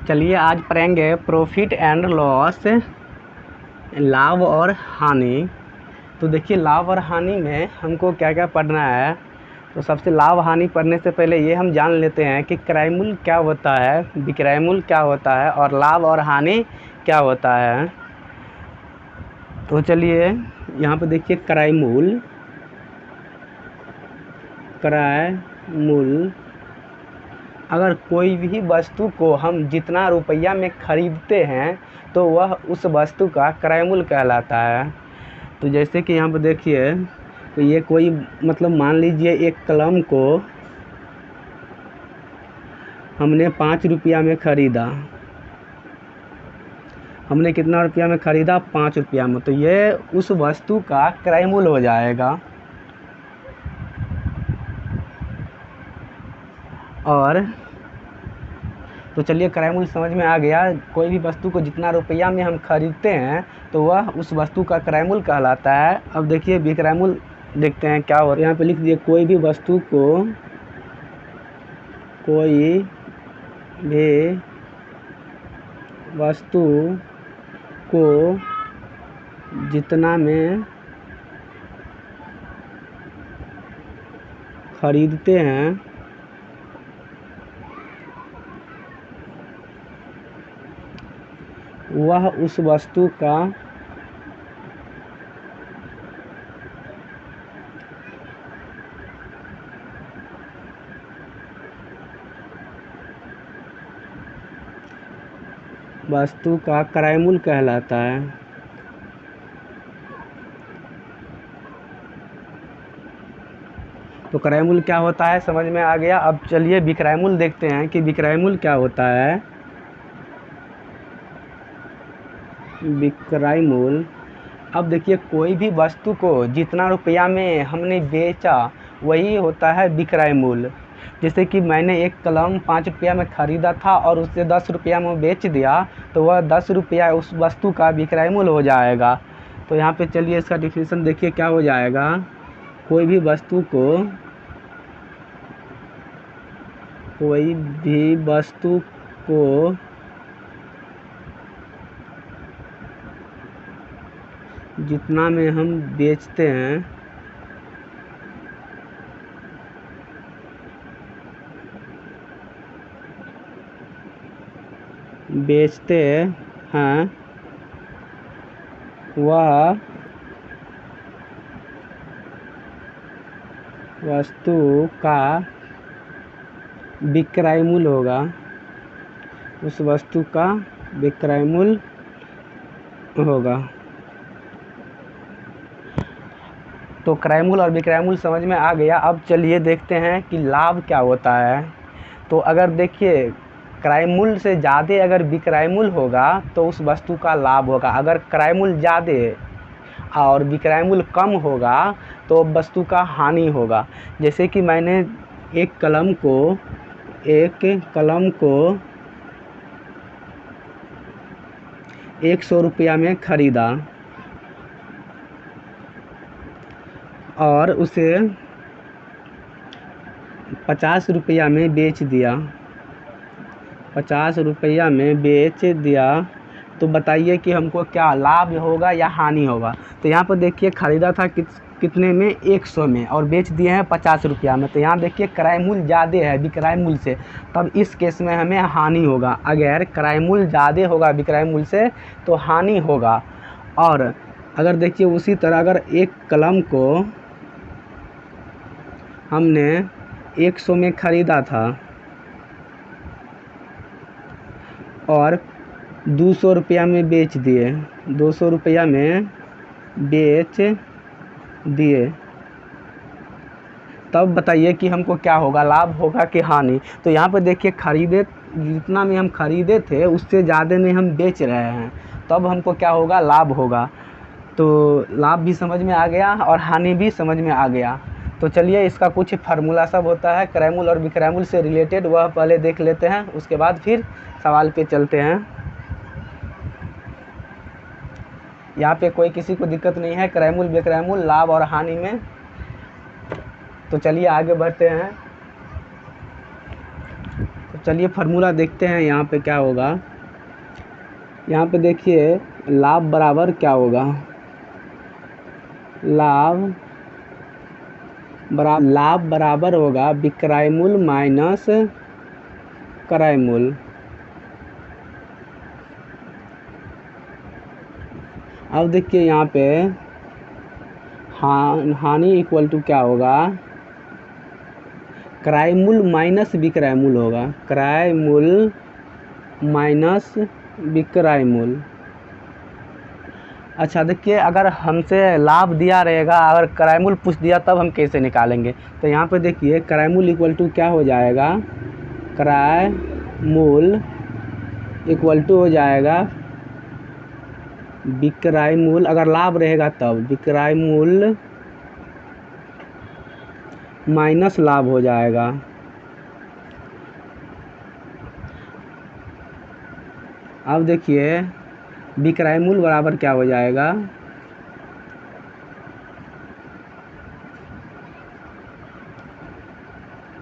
चलिए आज पढ़ेंगे प्रॉफिट एंड लॉस, लाभ और हानि। तो देखिए लाभ और हानि में हमको क्या क्या पढ़ना है। तो सबसे लाभ हानि पढ़ने से पहले ये हम जान लेते हैं कि क्रय मूल्य क्या होता है, विक्रय मूल्य क्या होता है और लाभ और हानि क्या होता है। तो चलिए यहाँ पे देखिए क्रय मूल्य अगर कोई भी वस्तु को हम जितना रुपया में ख़रीदते हैं तो वह उस वस्तु का क्रय मूल्य कहलाता है। तो जैसे कि यहाँ पर देखिए, तो ये कोई मतलब मान लीजिए एक कलम को हमने 5 रुपया में ख़रीदा। हमने कितना रुपया में ख़रीदा? 5 रुपया में। तो ये उस वस्तु का क्रय मूल्य हो जाएगा। और तो चलिए क्रय मूल्य समझ में आ गया। कोई भी वस्तु को जितना रुपया में हम खरीदते हैं तो वह उस वस्तु का क्रय मूल्य कहलाता है। अब देखिए विक्रय मूल्य देखते हैं क्या होता है। यहाँ पे लिख दिए कोई भी वस्तु को जितना में खरीदते हैं वह उस वस्तु का क्रय मूल्य कहलाता है। तो क्रय मूल्य क्या होता है समझ में आ गया। अब चलिए विक्रय मूल्य देखते हैं कि विक्रय मूल्य क्या होता है। विक्रय मूल्य, अब देखिए कोई भी वस्तु को जितना रुपया में हमने बेचा वही होता है विक्रय मूल्य। जैसे कि मैंने एक कलम 5 रुपया में ख़रीदा था और उसे 10 रुपया में बेच दिया तो वह 10 रुपया उस वस्तु का विक्रय मूल्य हो जाएगा। तो यहाँ पे चलिए इसका डिफिनेशन देखिए क्या हो जाएगा। कोई भी वस्तु को जितना में हम बेचते हैं वह वस्तु का विक्रय मूल्य होगा। उस वस्तु का विक्रय मूल्य होगा। तो क्रय मूल्य और विक्रय मूल्य समझ में आ गया। अब चलिए देखते हैं कि लाभ क्या होता है। तो अगर देखिए क्रय मूल्य से ज़्यादा अगर विक्रय मूल्य होगा तो उस वस्तु का लाभ होगा। अगर क्रय मूल्य ज़्यादा और विक्रय मूल्य कम होगा तो वस्तु का हानि होगा। जैसे कि मैंने एक कलम को 100 रुपया में ख़रीदा और उसे 50 रुपया में बेच दिया। 50 रुपया में बेच दिया तो बताइए कि हमको क्या लाभ होगा या हानि होगा। तो यहाँ पर देखिए ख़रीदा था कितने में? 100 में और बेच दिए हैं 50 रुपया में। तो यहाँ देखिए क्रय मूल्य ज़्यादा है विक्रय मूल्य से, तब इस केस में हमें हानि होगा। अगर क्रय मूल्य ज़्यादा होगा विक्रय मूल्य से तो हानि होगा। और अगर देखिए उसी तरह अगर एक कलम को हमने 100 में ख़रीदा था और 200 रुपया में बेच दिए, 200 रुपया में बेच दिए, तब बताइए कि हमको क्या होगा, लाभ होगा कि हानि। तो यहाँ पर देखिए जितना में हम ख़रीदे थे उससे ज़्यादा में हम बेच रहे हैं, तब हमको क्या होगा, लाभ होगा। तो लाभ भी समझ में आ गया और हानि भी समझ में आ गया। तो चलिए इसका कुछ फार्मूला सब होता है क्रय मूल्य और विक्रय मूल्य से रिलेटेड, वह पहले देख लेते हैं, उसके बाद फिर सवाल पे चलते हैं। यहाँ पे कोई किसी को दिक्कत नहीं है क्रय मूल्य विक्रय मूल्य लाभ और हानि में। तो चलिए आगे बढ़ते हैं। तो चलिए फार्मूला देखते हैं यहाँ पे क्या होगा। यहाँ पे देखिए लाभ बराबर क्या होगा, लाभ बराबर होगा विक्रय मूल्य माइनस क्रय मूल्य। अब देखिए यहाँ पे हानि इक्वल टू क्या होगा, क्रय मूल्य माइनस विक्रय मूल्य होगा, क्रय मूल्य माइनस विक्रय मूल्य। अच्छा देखिए अगर हमसे लाभ दिया रहेगा, अगर क्रय मूल्य पूछ दिया तब हम कैसे निकालेंगे। तो यहाँ पे देखिए क्रय मूल्य इक्वल टू क्या हो जाएगा, क्रय मूल्य इक्वल टू हो जाएगा विक्रय मूल्य, अगर लाभ रहेगा तब विक्रय मूल्य माइनस लाभ हो जाएगा। अब देखिए विक्रय मूल्य बराबर क्या हो जाएगा,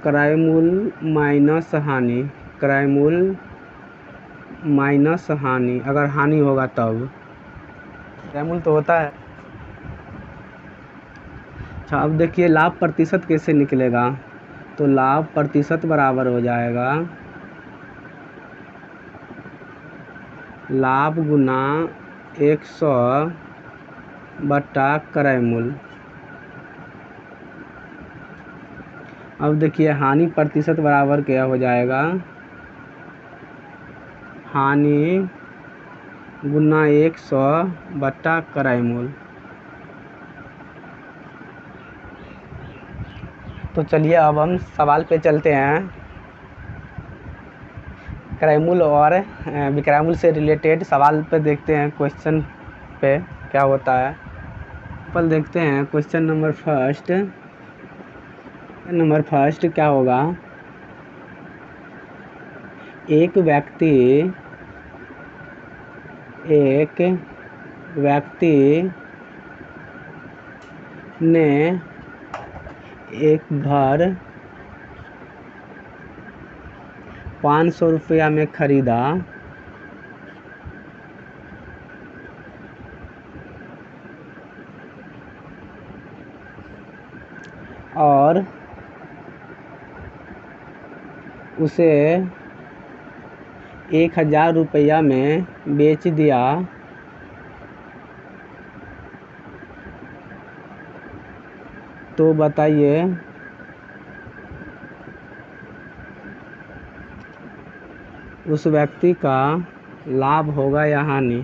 क्रय मूल्य माइनस हानि, क्रय मूल्य माइनस हानि, अगर हानि होगा तब क्रय मूल्य तो होता है। अच्छा अब देखिए लाभ प्रतिशत कैसे निकलेगा, तो लाभ प्रतिशत बराबर हो जाएगा लाभ गुना 100 बटा क्रय मूल्य। अब देखिए हानि प्रतिशत बराबर क्या हो जाएगा, हानि गुना 100 बटा क्रय मूल्य। तो चलिए अब हम सवाल पे चलते हैं। क्रय मूल्य और विक्रय मूल्य से रिलेटेड सवाल पे देखते हैं, क्वेश्चन पे क्या होता है। पहले देखते हैं क्वेश्चन नंबर फर्स्ट क्या होगा, एक व्यक्ति ने एक घर 500 रुपया में खरीदा और उसे 1000 रुपया में बेच दिया, तो बताइए उस व्यक्ति का लाभ होगा या हानि,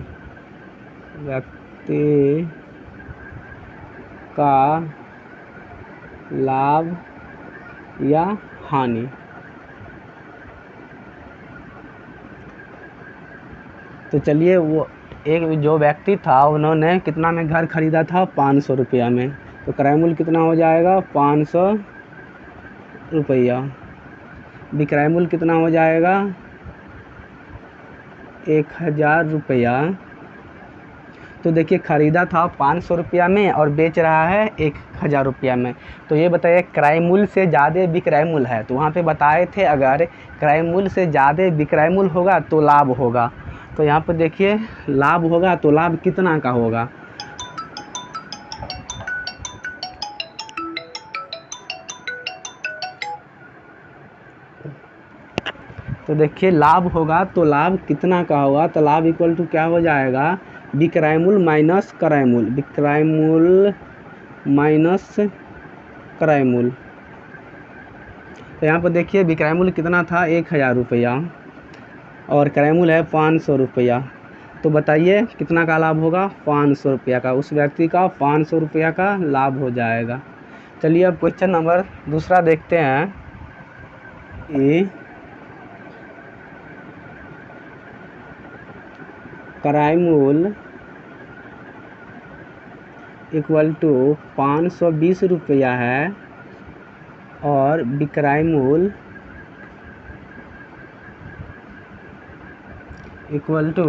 व्यक्ति का लाभ या हानि। तो चलिए वो एक जो व्यक्ति था उन्होंने कितना में घर खरीदा था, 500 रुपया में, तो क्रय मूल्य कितना हो जाएगा 500 रुपया, विक्रय मूल्य कितना हो जाएगा 1000 रुपया। तो देखिए खरीदा था 500 रुपया में और बेच रहा है 1000 रुपया में, तो ये बताइए क्रय मूल्य से ज़्यादा विक्रय मूल्य है। तो वहाँ पे बताए थे अगर क्रय मूल्य से ज़्यादा विक्रय मूल्य होगा तो लाभ होगा। तो यहाँ पर देखिए लाभ होगा तो लाभ कितना का होगा, तो देखिए लाभ होगा तो लाभ कितना का होगा, तो लाभ इक्वल टू क्या हो जाएगा, विक्रय मूल्य माइनस क्रय मूल्य, विक्रय मूल्य माइनस क्रय मूल्य। तो यहाँ पर देखिए विक्रय मूल्य कितना था 1000 रुपया और क्रय मूल्य है 500 रुपया, तो बताइए कितना का लाभ होगा 500 रुपया का, उस व्यक्ति का 500 रुपया का लाभ हो जाएगा। चलिए अब क्वेश्चन नंबर दूसरा देखते हैं कि क्रय मूल्य इक्वल टू 520 रुपया है और विक्रय मूल्य इक्वल टू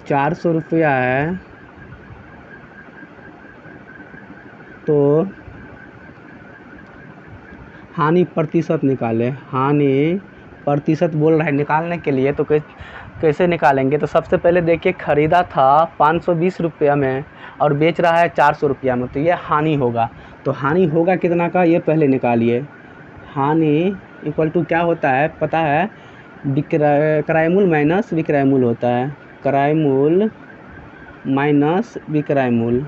400 रुपया है, तो हानि प्रतिशत निकालें। हानि प्रतिशत बोल रहा है निकालने के लिए, तो कैसे निकालेंगे? तो सबसे पहले देखिए, ख़रीदा था 520 रुपया में और बेच रहा है 400 रुपया में, तो ये हानि होगा। तो हानि होगा कितना का, ये पहले निकालिए। हानि इक्वल टू क्या होता है पता है? क्रय मूल्य माइनस विक्रय मूल्य होता है। क्रय मूल्य माइनस विक्रय मूल्य।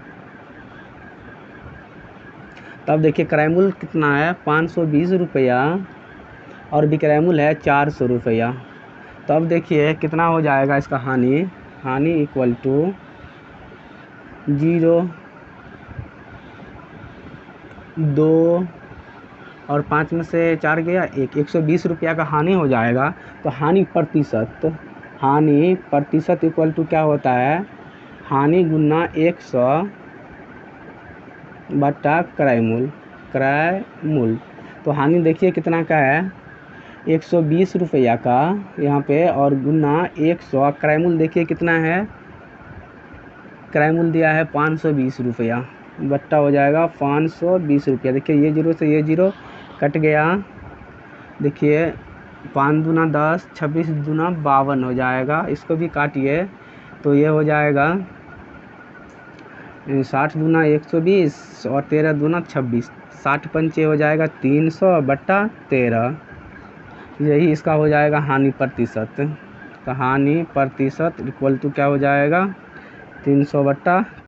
तब देखिए क्रय मूल्य कितना है, 520 रुपया और विक्रय मूल्य है 400 रुपया। तब देखिए कितना हो जाएगा इसका हानि। हानि इक्वल टू 0, 2 और 5 में से 4 गया 120 रुपया का हानि हो जाएगा। तो हानि प्रतिशत इक्वल टू क्या होता है? हानि गुना 100 बटा क्रय मूल्य। तो हानि देखिए कितना का है, 120 रुपया का यहाँ पे, और गुना 100। क्रय मूल्य देखिए कितना है, क्रय मूल्य दिया है 520 रुपया, बट्टा हो जाएगा 520 रुपया। देखिए ये 0 से ये 0 कट गया। देखिए 5 दूना 10, 26 दूना 52 हो जाएगा। इसको भी काटिए तो ये हो जाएगा 60 दूना 120 और 13 दूना 26, 60 पंचे हो जाएगा 300 बट्टा 13। यही इसका हो जाएगा हानि प्रतिशत। तो हानि प्रतिशत इक्वल टू क्या हो जाएगा, 300 बट्टा